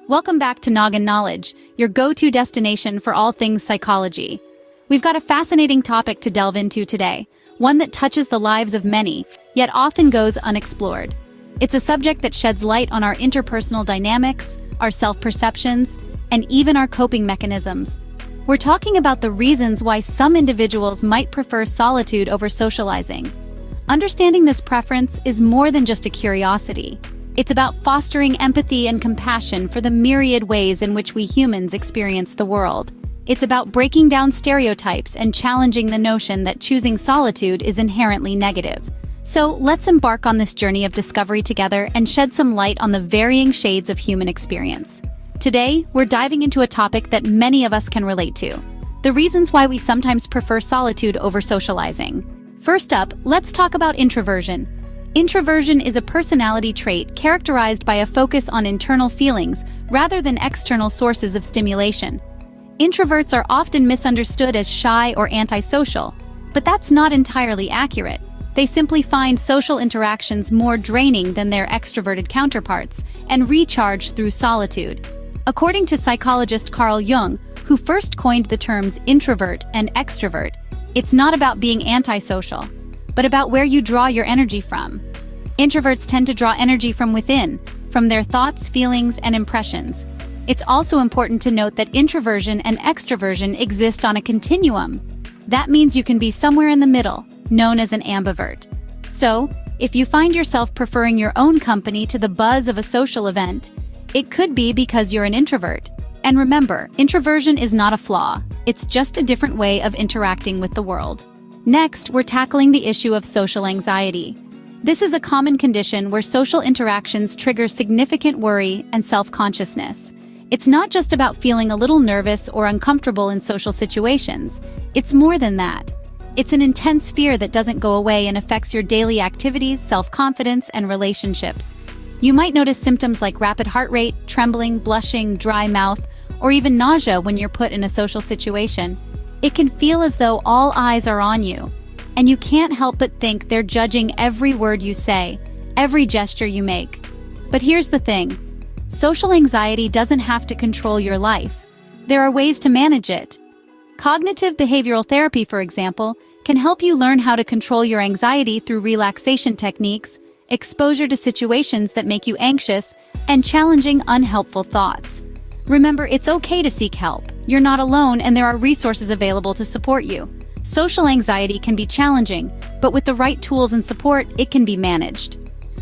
Welcome back to Noggin Knowledge, your go-to destination for all things psychology. We've got a fascinating topic to delve into today, one that touches the lives of many, yet often goes unexplored. It's a subject that sheds light on our interpersonal dynamics, our self-perceptions, and even our coping mechanisms. We're talking about the reasons why some individuals might prefer solitude over socializing. Understanding this preference is more than just a curiosity. It's about fostering empathy and compassion for the myriad ways in which we humans experience the world. It's about breaking down stereotypes and challenging the notion that choosing solitude is inherently negative. So let's embark on this journey of discovery together and shed some light on the varying shades of human experience. Today, we're diving into a topic that many of us can relate to: the reasons why we sometimes prefer solitude over socializing. First up, let's talk about introversion. Introversion is a personality trait characterized by a focus on internal feelings rather than external sources of stimulation. Introverts are often misunderstood as shy or antisocial, but that's not entirely accurate. They simply find social interactions more draining than their extroverted counterparts and recharge through solitude. According to psychologist Carl Jung, who first coined the terms introvert and extrovert, it's not about being antisocial, but about where you draw your energy from. Introverts tend to draw energy from within, from their thoughts, feelings, and impressions. It's also important to note that introversion and extroversion exist on a continuum. That means you can be somewhere in the middle, known as an ambivert. So, if you find yourself preferring your own company to the buzz of a social event, it could be because you're an introvert. And remember, introversion is not a flaw. It's just a different way of interacting with the world. Next, we're tackling the issue of social anxiety. This is a common condition where social interactions trigger significant worry and self-consciousness. It's not just about feeling a little nervous or uncomfortable in social situations. It's more than that. It's an intense fear that doesn't go away and affects your daily activities, self-confidence, and relationships. You might notice symptoms like rapid heart rate, trembling, blushing, dry mouth, or even nausea when you're put in a social situation. It can feel as though all eyes are on you, and you can't help but think they're judging every word you say, every gesture you make. But here's the thing: social anxiety doesn't have to control your life. There are ways to manage it. Cognitive behavioral therapy, for example, can help you learn how to control your anxiety through relaxation techniques, exposure to situations that make you anxious, and challenging unhelpful thoughts. Remember, it's okay to seek help. You're not alone, and there are resources available to support you. Social anxiety can be challenging, but with the right tools and support, it can be managed.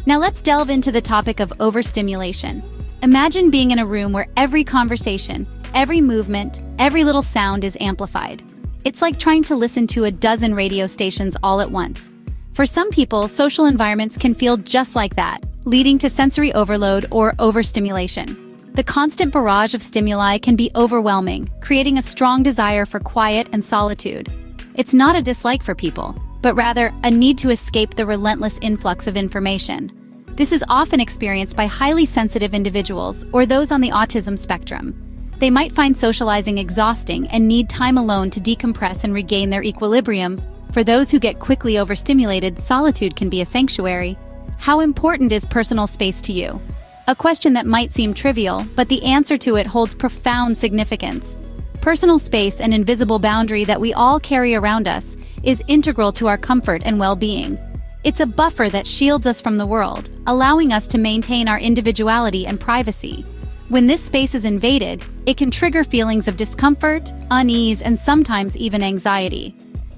Now let's delve into the topic of overstimulation. Imagine being in a room where every conversation, every movement, every little sound is amplified. It's like trying to listen to a dozen radio stations all at once. For some people, social environments can feel just like that, leading to sensory overload or overstimulation. The constant barrage of stimuli can be overwhelming, creating a strong desire for quiet and solitude. It's not a dislike for people, but rather a need to escape the relentless influx of information. This is often experienced by highly sensitive individuals or those on the autism spectrum. They might find socializing exhausting and need time alone to decompress and regain their equilibrium. For those who get quickly overstimulated, solitude can be a sanctuary. How important is personal space to you? A question that might seem trivial, but the answer to it holds profound significance. Personal space, an invisible boundary that we all carry around us, is integral to our comfort and well-being. It's a buffer that shields us from the world, allowing us to maintain our individuality and privacy. When this space is invaded, it can trigger feelings of discomfort, unease, and sometimes even anxiety.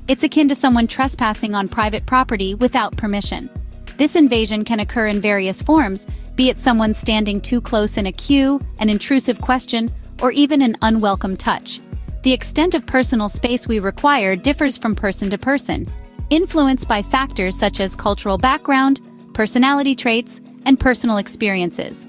It's akin to someone trespassing on private property without permission. This invasion can occur in various forms, be it someone standing too close in a queue, an intrusive question, or even an unwelcome touch. The extent of personal space we require differs from person to person, influenced by factors such as cultural background, personality traits, and personal experiences.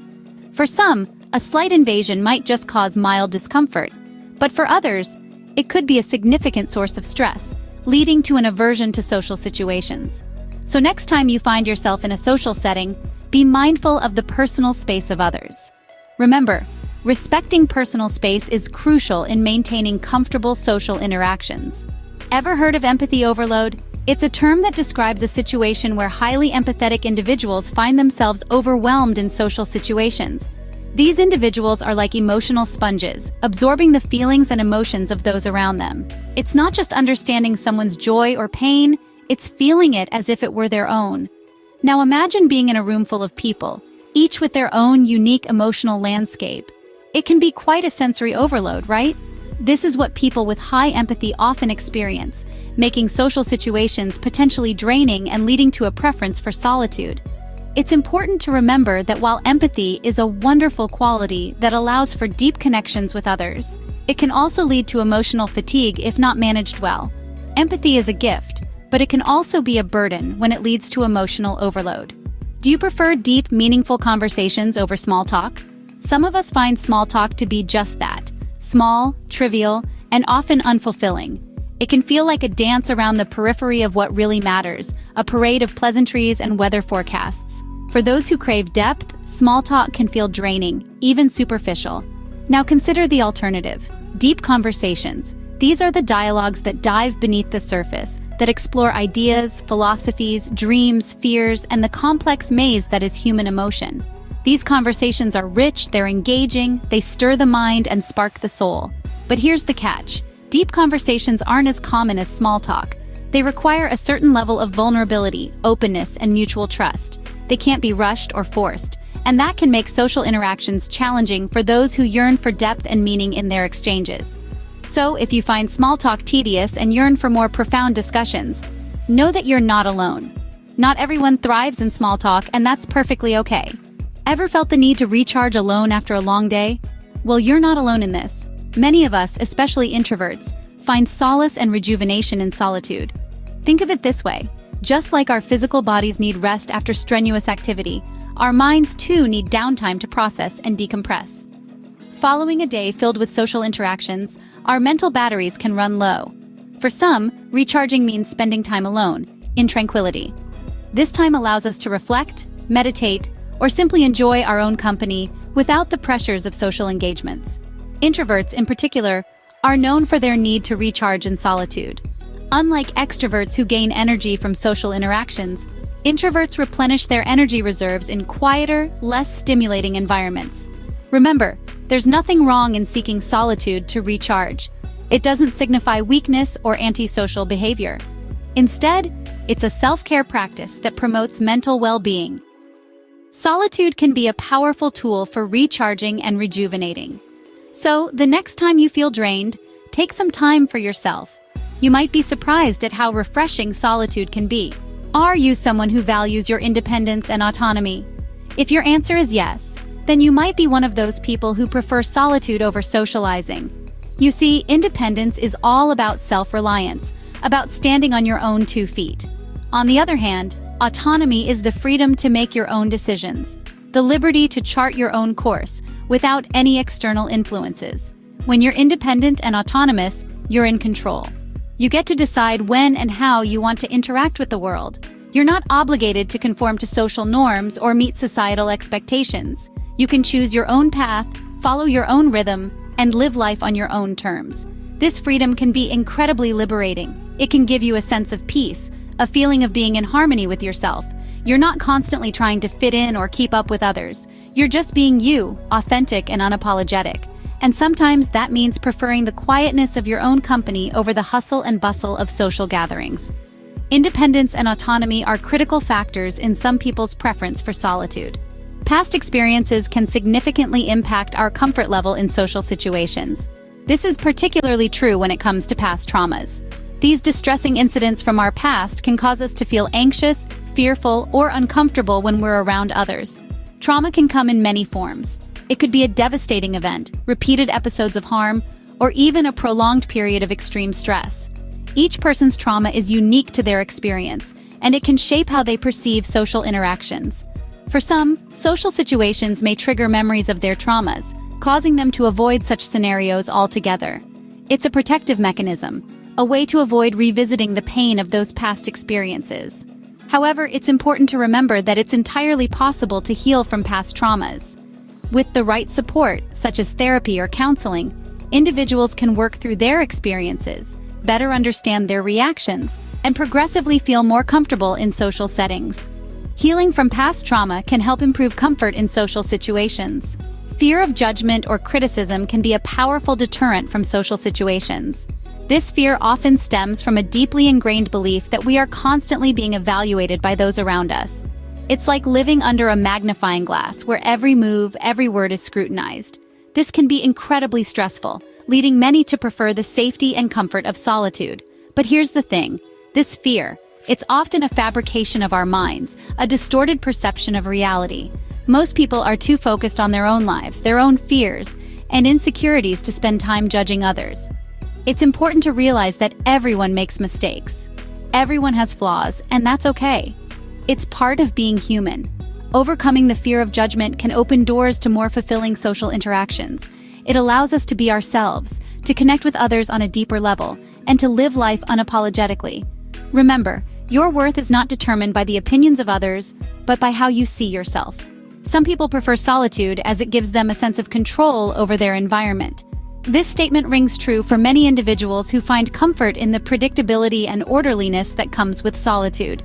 For some, a slight invasion might just cause mild discomfort, but for others, it could be a significant source of stress, leading to an aversion to social situations. So next time you find yourself in a social setting, be mindful of the personal space of others. Remember, respecting personal space is crucial in maintaining comfortable social interactions. Ever heard of empathy overload? It's a term that describes a situation where highly empathetic individuals find themselves overwhelmed in social situations. These individuals are like emotional sponges, absorbing the feelings and emotions of those around them. It's not just understanding someone's joy or pain, it's feeling it as if it were their own. Now imagine being in a room full of people, each with their own unique emotional landscape. It can be quite a sensory overload, right? This is what people with high empathy often experience, making social situations potentially draining and leading to a preference for solitude. It's important to remember that while empathy is a wonderful quality that allows for deep connections with others, it can also lead to emotional fatigue if not managed well. Empathy is a gift, but it can also be a burden when it leads to emotional overload. Do you prefer deep, meaningful conversations over small talk? Some of us find small talk to be just that, small, trivial, and often unfulfilling. It can feel like a dance around the periphery of what really matters, a parade of pleasantries and weather forecasts. For those who crave depth, small talk can feel draining, even superficial. Now consider the alternative: deep conversations. These are the dialogues that dive beneath the surface, that explore ideas, philosophies, dreams, fears, and the complex maze that is human emotion. These conversations are rich, they're engaging, they stir the mind and spark the soul. But here's the catch: deep conversations aren't as common as small talk. They require a certain level of vulnerability, openness, and mutual trust. They can't be rushed or forced, and that can make social interactions challenging for those who yearn for depth and meaning in their exchanges. So, if you find small talk tedious and yearn for more profound discussions, know that you're not alone. Not everyone thrives in small talk, and that's perfectly okay. Ever felt the need to recharge alone after a long day? Well, you're not alone in this. Many of us, especially introverts, find solace and rejuvenation in solitude. Think of it this way: just like our physical bodies need rest after strenuous activity, our minds too need downtime to process and decompress. Following a day filled with social interactions, our mental batteries can run low. For some, recharging means spending time alone, in tranquility. This time allows us to reflect, meditate, or simply enjoy our own company without the pressures of social engagements. Introverts, in particular, are known for their need to recharge in solitude. Unlike extroverts who gain energy from social interactions, introverts replenish their energy reserves in quieter, less stimulating environments. Remember, there's nothing wrong in seeking solitude to recharge. It doesn't signify weakness or antisocial behavior. Instead, it's a self-care practice that promotes mental well-being. Solitude can be a powerful tool for recharging and rejuvenating. So, the next time you feel drained, take some time for yourself. You might be surprised at how refreshing solitude can be. Are you someone who values your independence and autonomy? If your answer is yes, then you might be one of those people who prefer solitude over socializing. You see, independence is all about self-reliance, about standing on your own 2 feet. On the other hand, autonomy is the freedom to make your own decisions, the liberty to chart your own course without any external influences. When you're independent and autonomous, you're in control. You get to decide when and how you want to interact with the world. You're not obligated to conform to social norms or meet societal expectations. You can choose your own path, follow your own rhythm, and live life on your own terms. This freedom can be incredibly liberating. It can give you a sense of peace, a feeling of being in harmony with yourself. You're not constantly trying to fit in or keep up with others. You're just being you, authentic and unapologetic. And sometimes that means preferring the quietness of your own company over the hustle and bustle of social gatherings. Independence and autonomy are critical factors in some people's preference for solitude. Past experiences can significantly impact our comfort level in social situations. This is particularly true when it comes to past traumas. These distressing incidents from our past can cause us to feel anxious, fearful, or uncomfortable when we're around others. Trauma can come in many forms. It could be a devastating event, repeated episodes of harm, or even a prolonged period of extreme stress. Each person's trauma is unique to their experience, and it can shape how they perceive social interactions. For some, social situations may trigger memories of their traumas, causing them to avoid such scenarios altogether. It's a protective mechanism, a way to avoid revisiting the pain of those past experiences. However, it's important to remember that it's entirely possible to heal from past traumas. With the right support, such as therapy or counseling, individuals can work through their experiences, better understand their reactions, and progressively feel more comfortable in social settings. Healing from past trauma can help improve comfort in social situations. Fear of judgment or criticism can be a powerful deterrent from social situations. This fear often stems from a deeply ingrained belief that we are constantly being evaluated by those around us. It's like living under a magnifying glass where every move, every word is scrutinized. This can be incredibly stressful, leading many to prefer the safety and comfort of solitude. But here's the thing, this fear, it's often a fabrication of our minds, a distorted perception of reality. Most people are too focused on their own lives, their own fears, and insecurities to spend time judging others. It's important to realize that everyone makes mistakes. Everyone has flaws, and that's okay. It's part of being human. Overcoming the fear of judgment can open doors to more fulfilling social interactions. It allows us to be ourselves, to connect with others on a deeper level, and to live life unapologetically. Remember, your worth is not determined by the opinions of others, but by how you see yourself. Some people prefer solitude as it gives them a sense of control over their environment. This statement rings true for many individuals who find comfort in the predictability and orderliness that comes with solitude.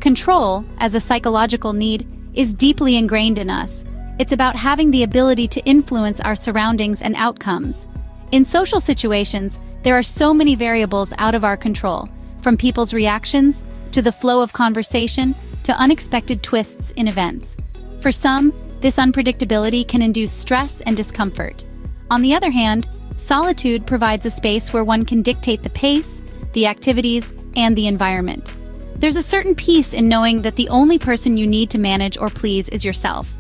Control, as a psychological need, is deeply ingrained in us. It's about having the ability to influence our surroundings and outcomes. In social situations, there are so many variables out of our control, from people's reactions, to the flow of conversation, to unexpected twists in events. For some, this unpredictability can induce stress and discomfort. On the other hand, solitude provides a space where one can dictate the pace, the activities, and the environment. There's a certain peace in knowing that the only person you need to manage or please is yourself.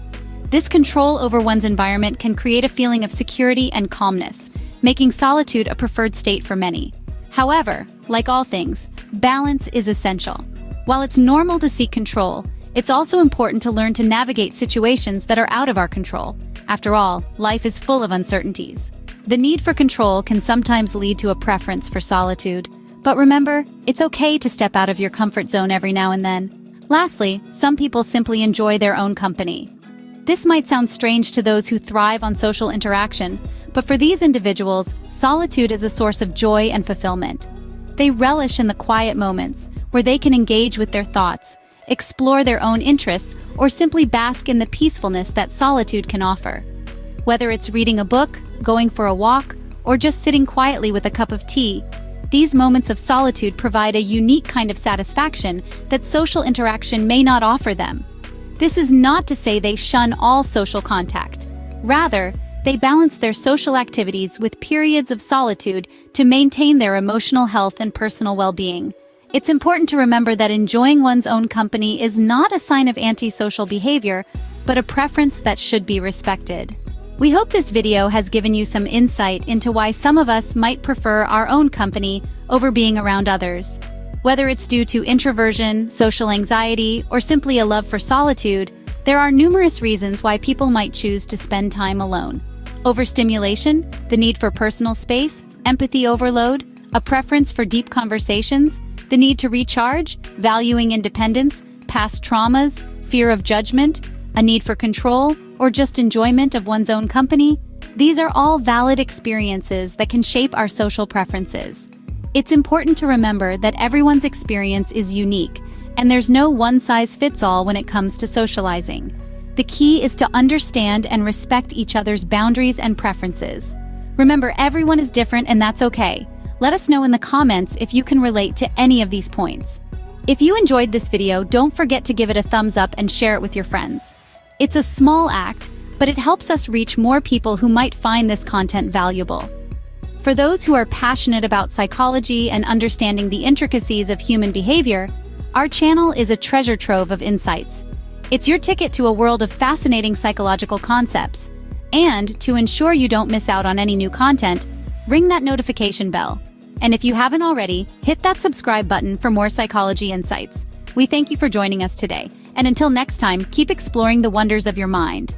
This control over one's environment can create a feeling of security and calmness, making solitude a preferred state for many. However, like all things, balance is essential. While it's normal to seek control, it's also important to learn to navigate situations that are out of our control. After all, life is full of uncertainties. The need for control can sometimes lead to a preference for solitude. But remember, it's okay to step out of your comfort zone every now and then. Lastly, some people simply enjoy their own company. This might sound strange to those who thrive on social interaction, but for these individuals, solitude is a source of joy and fulfillment. They relish in the quiet moments, where they can engage with their thoughts, explore their own interests, or simply bask in the peacefulness that solitude can offer. Whether it's reading a book, going for a walk, or just sitting quietly with a cup of tea, these moments of solitude provide a unique kind of satisfaction that social interaction may not offer them. This is not to say they shun all social contact. Rather, they balance their social activities with periods of solitude to maintain their emotional health and personal well-being. It's important to remember that enjoying one's own company is not a sign of antisocial behavior, but a preference that should be respected. We hope this video has given you some insight into why some of us might prefer our own company over being around others. Whether it's due to introversion, social anxiety, or simply a love for solitude, there are numerous reasons why people might choose to spend time alone. Overstimulation, the need for personal space, empathy overload, a preference for deep conversations, the need to recharge, valuing independence, past traumas, fear of judgment, a need for control, or just enjoyment of one's own company. These are all valid experiences that can shape our social preferences. It's important to remember that everyone's experience is unique, and there's no one-size-fits-all when it comes to socializing. The key is to understand and respect each other's boundaries and preferences. Remember, everyone is different, and that's okay. Let us know in the comments if you can relate to any of these points. If you enjoyed this video, don't forget to give it a thumbs up and share it with your friends. It's a small act, but it helps us reach more people who might find this content valuable. For those who are passionate about psychology and understanding the intricacies of human behavior, our channel is a treasure trove of insights. It's your ticket to a world of fascinating psychological concepts. And to ensure you don't miss out on any new content, ring that notification bell. And if you haven't already, hit that subscribe button for more psychology insights. We thank you for joining us today. And until next time, keep exploring the wonders of your mind.